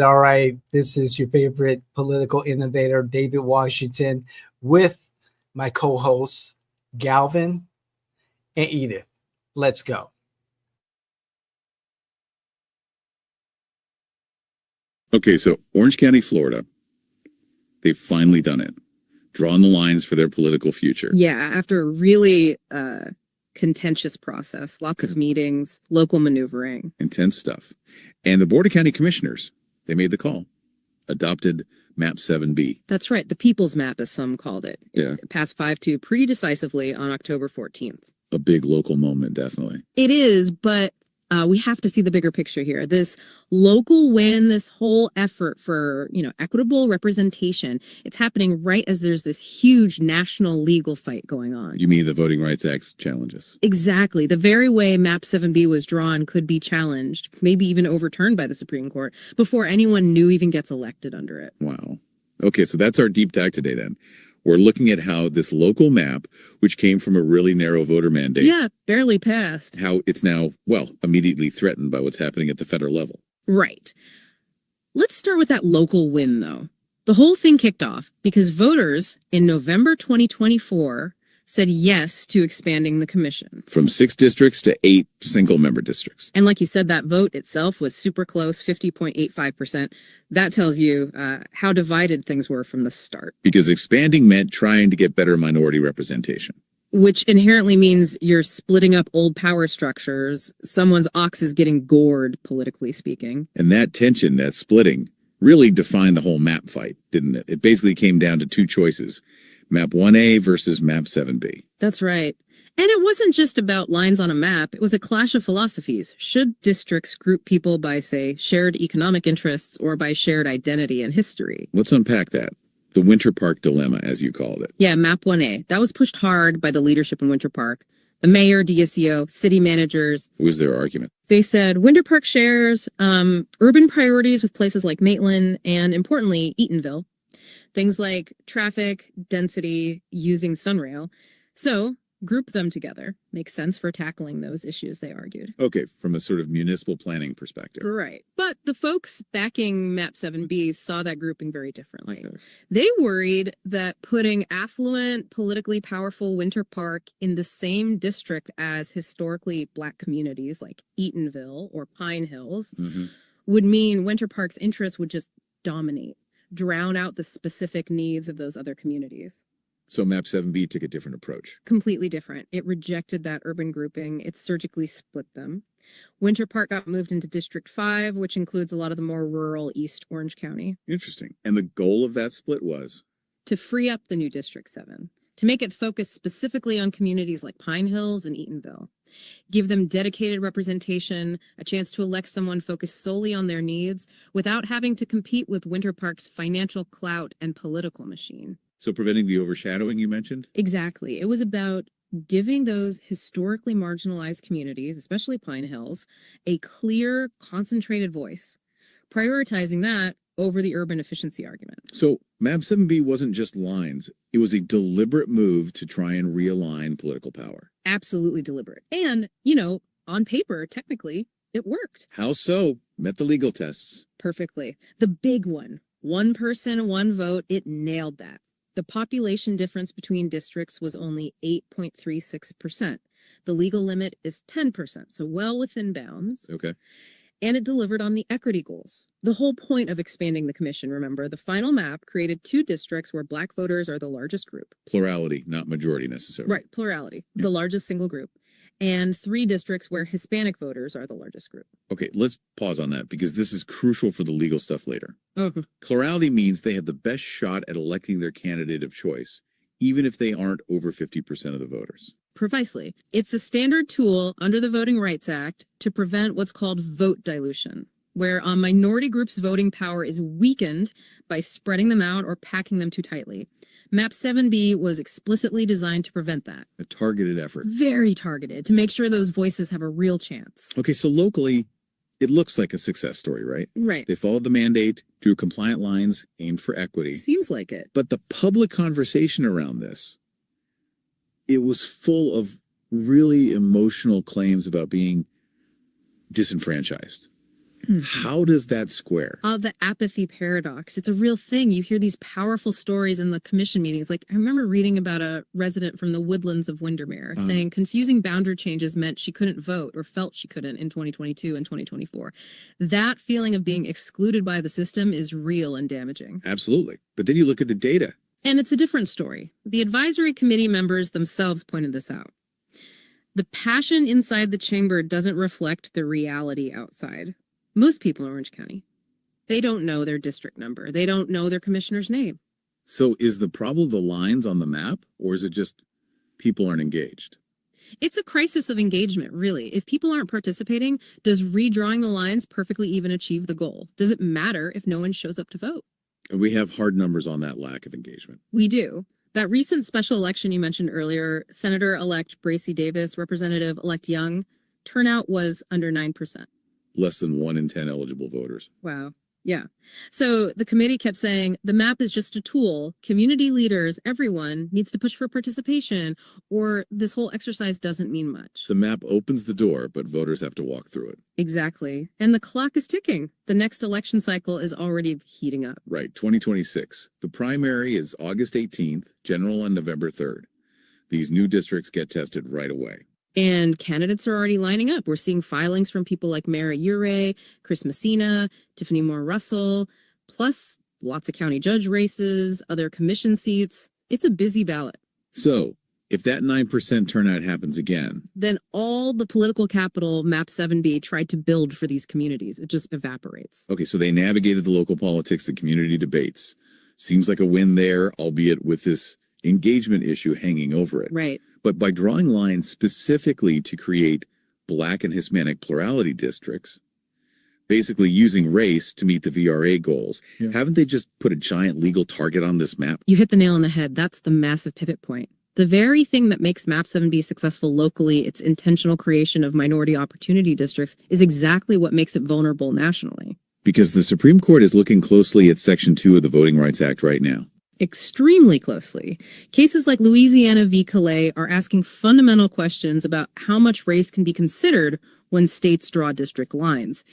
all right. This is your favorite political innovator, David Washington, with my co-hosts, Galvin and Edith. Let's go. Okay, so Orange County, Florida, they've finally done it. Drawn the lines for their political future. Yeah, after a really contentious process, lots of meetings, local maneuvering. Intense stuff. And the Board of County Commissioners, they made the call. Adopted Map 7B. That's right. The People's Map, as some called it. Yeah. It passed 5-2 pretty decisively on October 14th. A big local moment, definitely. It is, but we have to see the bigger picture here. This local win, this whole effort for, equitable representation, it's happening right as there's this huge national legal fight going on. You mean the Voting Rights Act challenges? Exactly. The very way Map 7B was drawn could be challenged, maybe even overturned by the Supreme Court before anyone new even gets elected under it. Wow. Okay, so that's our deep dive today then. We're looking at how this local map, which came from a really narrow voter mandate. Yeah, barely passed. How it's now, immediately threatened by what's happening at the federal level. Right. Let's start with that local win, though. The whole thing kicked off because voters in November 2024 said yes to expanding the commission. From 6 districts to 8 single-member districts. And like you said, that vote itself was super close, 50.85%. That tells you how divided things were from the start. Because expanding meant trying to get better minority representation. Which inherently means you're splitting up old power structures. Someone's ox is getting gored, politically speaking. And that tension, that splitting, really defined the whole map fight, didn't it? It basically came down to 2 choices. Map 1A versus Map 7B. That's right. And it wasn't just about lines on a map. It was a clash of philosophies. Should districts group people by, say, shared economic interests or by shared identity and history? Let's unpack that. The Winter Park dilemma, as you called it. Yeah, Map 1A. That was pushed hard by the leadership in Winter Park. The mayor, DSEO, city managers. What was their argument? They said Winter Park shares urban priorities with places like Maitland and, importantly, Eatonville. Things like traffic, density, using Sunrail. So, group them together. Makes sense for tackling those issues, they argued. Okay, from a sort of municipal planning perspective. Right. But the folks backing Map 7B saw that grouping very differently. Okay. They worried that putting affluent, politically powerful Winter Park in the same district as historically Black communities like Eatonville or Pine Hills would mean Winter Park's interests would just dominate. Drown out the specific needs of those other communities. So Map 7B took a different approach. Completely different. It rejected that urban grouping. It surgically split them. Winter Park got moved into District 5, which includes a lot of the more rural East Orange County. Interesting. And the goal of that split was? To free up the new District 7. To make it focus specifically on communities like Pine Hills and Eatonville. Give them dedicated representation, a chance to elect someone focused solely on their needs without having to compete with Winter Park's financial clout and political machine. So preventing the overshadowing you mentioned? Exactly. It was about giving those historically marginalized communities, especially Pine Hills, a clear, concentrated voice, prioritizing that over the urban efficiency argument. So Map 7B wasn't just lines. It was a deliberate move to try and realign political power. Absolutely deliberate. And, on paper, technically, it worked. How so? Met the legal tests. Perfectly. The big one, 1 person, 1 vote, it nailed that. The population difference between districts was only 8.36%. The legal limit is 10%, so well within bounds. Okay. And it delivered on the equity goals. The whole point of expanding the commission, remember, the final map created 2 districts where Black voters are the largest group. Plurality, not majority necessarily. Right, plurality, the largest single group. And 3 districts where Hispanic voters are the largest group. Okay, let's pause on that because this is crucial for the legal stuff later. Mm-hmm. Plurality means they have the best shot at electing their candidate of choice, even if they aren't over 50% of the voters. Precisely. It's a standard tool under the Voting Rights Act to prevent what's called vote dilution, where a minority group's voting power is weakened by spreading them out or packing them too tightly. Map 7B was explicitly designed to prevent that. A targeted effort. Very targeted, to make sure those voices have a real chance. Okay, so locally, it looks like a success story, right? Right. They followed the mandate, drew compliant lines, aimed for equity. Seems like it. But the public conversation around this, it was full of really emotional claims about being disenfranchised. How does that square? The apathy paradox. It's a real thing. You hear these powerful stories in the commission meetings. Like, I remember reading about a resident from the woodlands of Windermere saying confusing boundary changes meant she couldn't vote or felt she couldn't in 2022 and 2024. That feeling of being excluded by the system is real and damaging. Absolutely. But then you look at the data. And it's a different story. The advisory committee members themselves pointed this out. The passion inside the chamber doesn't reflect the reality outside. Most people in Orange County, they don't know their district number. They don't know their commissioner's name. So is the problem the lines on the map, or is it just people aren't engaged? It's a crisis of engagement, really. If people aren't participating, does redrawing the lines perfectly even achieve the goal? Does it matter if no one shows up to vote? And we have hard numbers on that lack of engagement. We do. That recent special election you mentioned earlier, Senator-elect Bracy Davis, Representative-elect Young, turnout was under 9%. Less than 1 in 10 eligible voters. Wow. Yeah. So the committee kept saying the map is just a tool. Community leaders, everyone needs to push for participation, or this whole exercise doesn't mean much. The map opens the door, but voters have to walk through it. Exactly. And the clock is ticking. The next election cycle is already heating up. Right. 2026. The primary is August 18th, general on November 3rd. These new districts get tested right away. And candidates are already lining up. We're seeing filings from people like Mara Ure, Chris Messina, Tiffany Moore Russell, plus lots of county judge races, other commission seats. It's a busy ballot. So, if that 9% turnout happens again, then all the political capital Map 7B tried to build for these communities, it just evaporates. Okay, so they navigated the local politics, the community debates. Seems like a win there, albeit with this engagement issue hanging over it. Right. But by drawing lines specifically to create Black and Hispanic plurality districts, basically using race to meet the VRA goals, haven't they just put a giant legal target on this map? You hit the nail on the head. That's the massive pivot point. The very thing that makes Map 7B successful locally, its intentional creation of minority opportunity districts, is exactly what makes it vulnerable nationally. Because the Supreme Court is looking closely at Section 2 of the Voting Rights Act right now. Extremely closely. Cases like Louisiana v. Calais are asking fundamental questions about how much race can be considered when states draw district lines,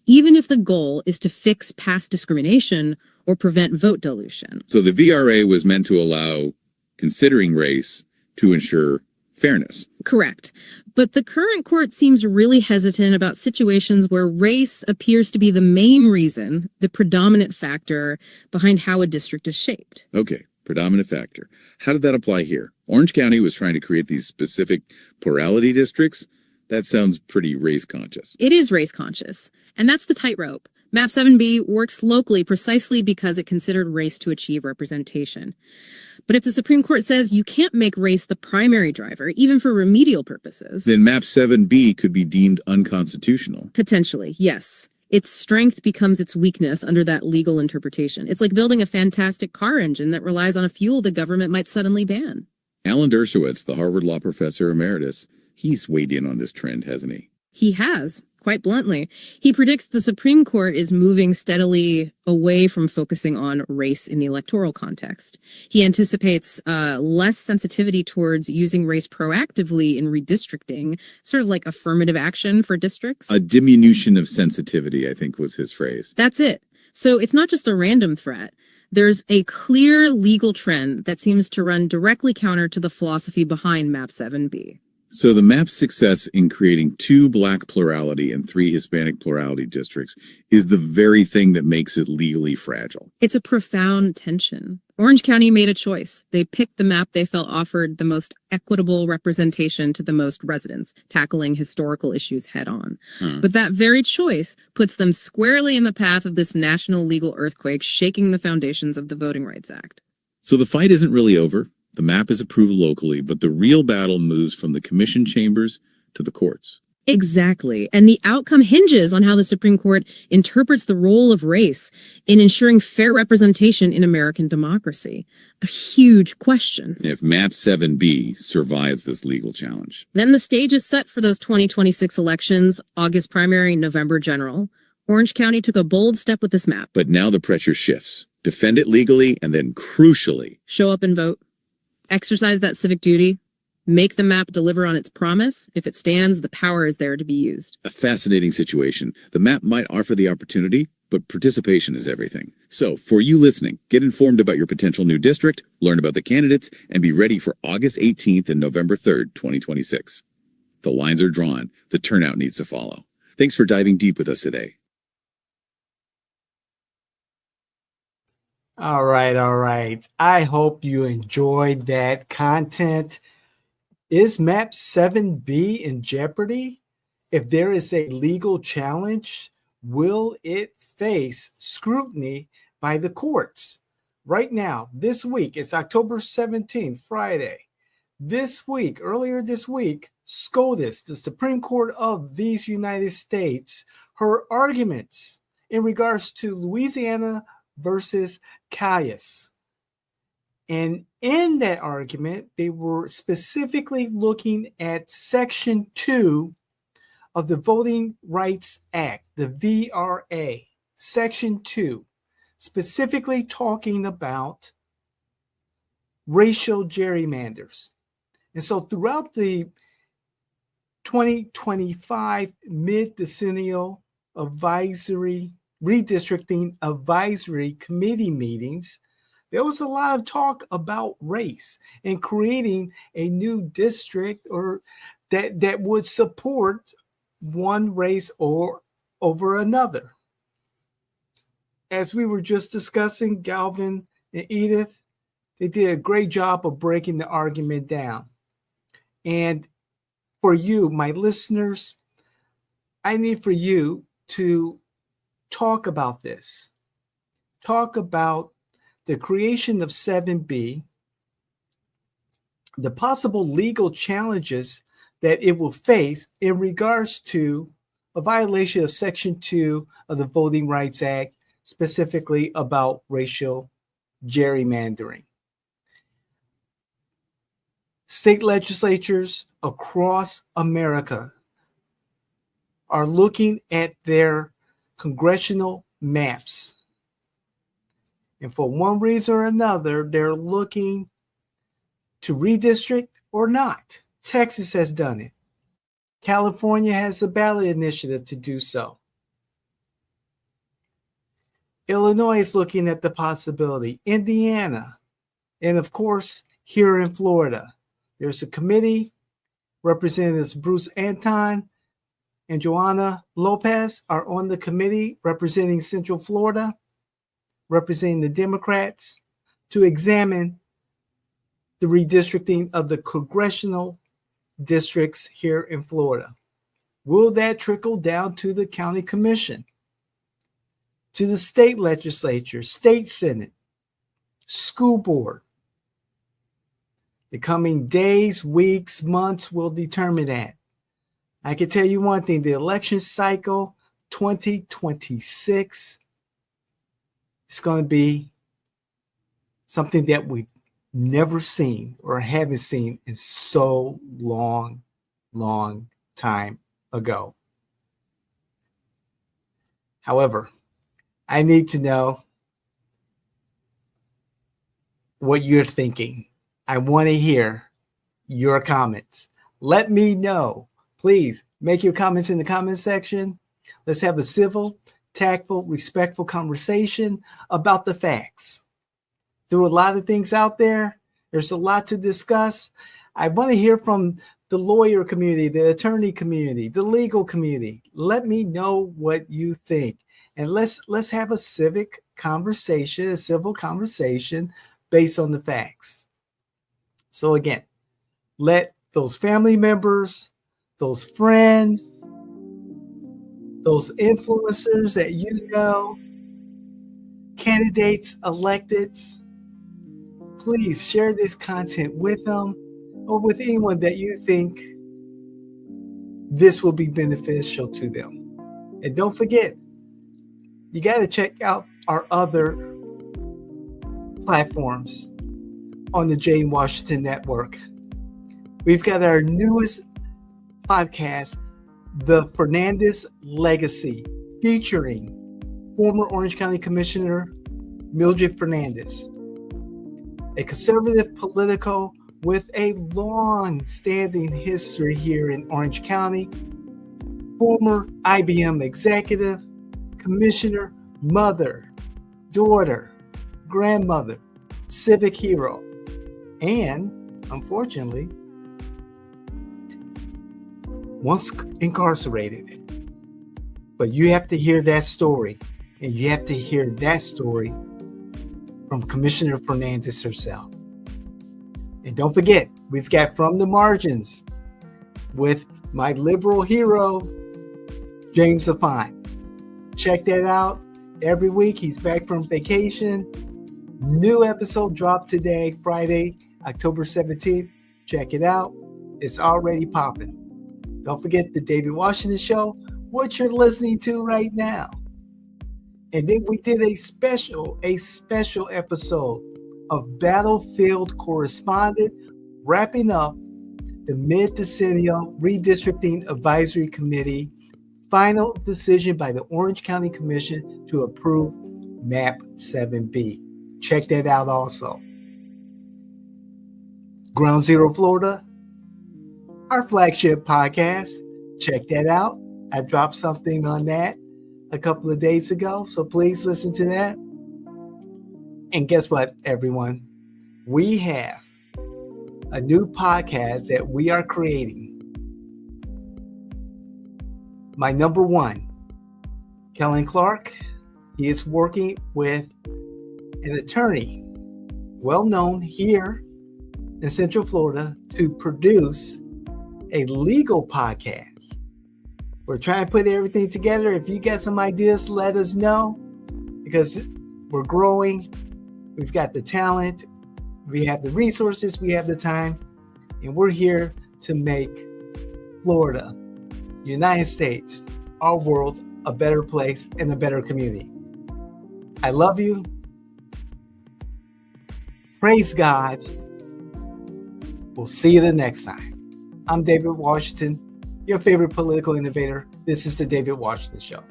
even if the goal is to fix past discrimination or prevent vote dilution. So the VRA was meant to allow considering race to ensure fairness. Correct. But the current court seems really hesitant about situations where race appears to be the main reason, the predominant factor behind how a district is shaped. Okay, predominant factor. How did that apply here? Orange County was trying to create these specific plurality districts. That sounds pretty race conscious. It is race conscious, and that's the tightrope. Map 7B works locally precisely because it considered race to achieve representation. But if the Supreme Court says you can't make race the primary driver, even for remedial purposes, then Map 7B could be deemed unconstitutional. Potentially, yes. Its strength becomes its weakness under that legal interpretation. It's like building a fantastic car engine that relies on a fuel the government might suddenly ban. Alan Dershowitz, the Harvard Law Professor Emeritus, he's weighed in on this trend, hasn't he? He has, quite bluntly. He predicts the Supreme Court is moving steadily away from focusing on race in the electoral context. He anticipates less sensitivity towards using race proactively in redistricting, sort of like affirmative action for districts. A diminution of sensitivity, I think was his phrase. That's it. So it's not just a random threat. There's a clear legal trend that seems to run directly counter to the philosophy behind Map 7B. So the map's success in creating 2 Black plurality and 3 Hispanic plurality districts is the very thing that makes it legally fragile. It's a profound tension. Orange County made a choice. They picked the map they felt offered the most equitable representation to the most residents, tackling historical issues head on. But that very choice puts them squarely in the path of this national legal earthquake shaking the foundations of the Voting Rights Act. So the fight isn't really over. The map is approved locally, but the real battle moves from the commission chambers to the courts. Exactly. And the outcome hinges on how the Supreme Court interprets the role of race in ensuring fair representation in American democracy. A huge question. If Map 7B survives this legal challenge, Then the stage is set for those 2026 elections, August primary, November general. Orange County took a bold step with this map. but now the pressure shifts. Defend it legally and then crucially, Show up and vote. Exercise that civic duty. Make the map deliver on its promise. If it stands, the power is there to be used. A fascinating situation. The map might offer the opportunity, but participation is everything. So, for you listening, get informed about your potential new district, learn about the candidates, and be ready for August 18th and November 3rd, 2026. The lines are drawn. The turnout needs to follow. Thanks for diving deep with us today. All right, all right. I hope you enjoyed that content. Is map 7B in jeopardy? If there is a legal challenge, will it face scrutiny by the courts? Right now, this week, it's October 17th, Friday. This week, earlier this week, SCOTUS, the Supreme Court of these United States, heard arguments in regards to Louisiana versus Cayas. And in that argument, they were specifically looking at Section 2 of the Voting Rights Act, the VRA, Section 2, specifically talking about racial gerrymanders. And so throughout the 2025 mid-decennial redistricting advisory committee meetings, there was a lot of talk about race and creating a new district or that would support one race or over another. As we were just discussing, Galvin and Edith, they did a great job of breaking the argument down. And for you, my listeners, I need for you to talk about this. Talk about the creation of 7B, the possible legal challenges that it will face in regards to a violation of Section 2 of the Voting Rights Act, specifically about racial gerrymandering. State legislatures across America are looking at their congressional maps. And for one reason or another, they're looking to redistrict or not. Texas has done it. California has a ballot initiative to do so. Illinois is looking at the possibility. Indiana. And of course, here in Florida, there's a committee. Representatives Bruce Anton and Joanna Lopez are on the committee representing Central Florida, representing the Democrats, to examine the redistricting of the congressional districts here in Florida. Will that trickle down to the county commission, to the state legislature, state senate, school board? The coming days, weeks, months will determine that. I can tell you one thing, the election cycle 2026 is going to be something that we've never seen or haven't seen in so long time ago. However, I need to know what you're thinking. I want to hear your comments. Let me know. Please make your comments in the comment section. Let's have a civil, tactful, respectful conversation about the facts. There are a lot of things out there. There's a lot to discuss. I want to hear from the lawyer community, the attorney community, the legal community. Let me know what you think. And let's have a civic conversation, a civil conversation based on the facts. So again, let those family members, those friends, those influencers that you know, candidates, electeds, please share this content with them or with anyone that you think this will be beneficial to them. And don't forget, you got to check out our other platforms on the Jane Washington Network. We've got our newest podcast, The Fernandez Legacy, featuring former Orange County Commissioner Mildred Fernandez, a conservative political with a long-standing history here in Orange County, former IBM executive, commissioner, mother, daughter, grandmother, civic hero, and, unfortunately, once incarcerated. But you have to hear that story, and you have to hear that story from Commissioner Fernandez herself. And don't forget, we've got From the Margins with my liberal hero, James Afine. Check that out every week. He's back from vacation. New episode dropped today, Friday, October 17th. Check it out. It's already popping. Don't forget the David Washington Show, what you're listening to right now. And then we did a special episode of Battlefield Correspondent, wrapping up the mid-decennial Redistricting Advisory Committee final decision by the Orange County Commission to approve Map 7B. Check that out also. Ground Zero Florida, our flagship podcast. Check that out. I dropped something on that a couple of days ago, so please listen to that. And guess what, everyone? We have a new podcast that we are creating. My number one, Kellen Clark, he is working with an attorney, well known here in Central Florida, to produce a legal podcast. We're trying to put everything together. If you got some ideas, let us know, because we're growing. We've got the talent, we have the resources, we have the time, and we're here to make Florida, United States, our world, a better place and a better community. I love you. Praise God. We'll see you the next time. I'm David Washington, your favorite political innovator. This is the David Washington Show.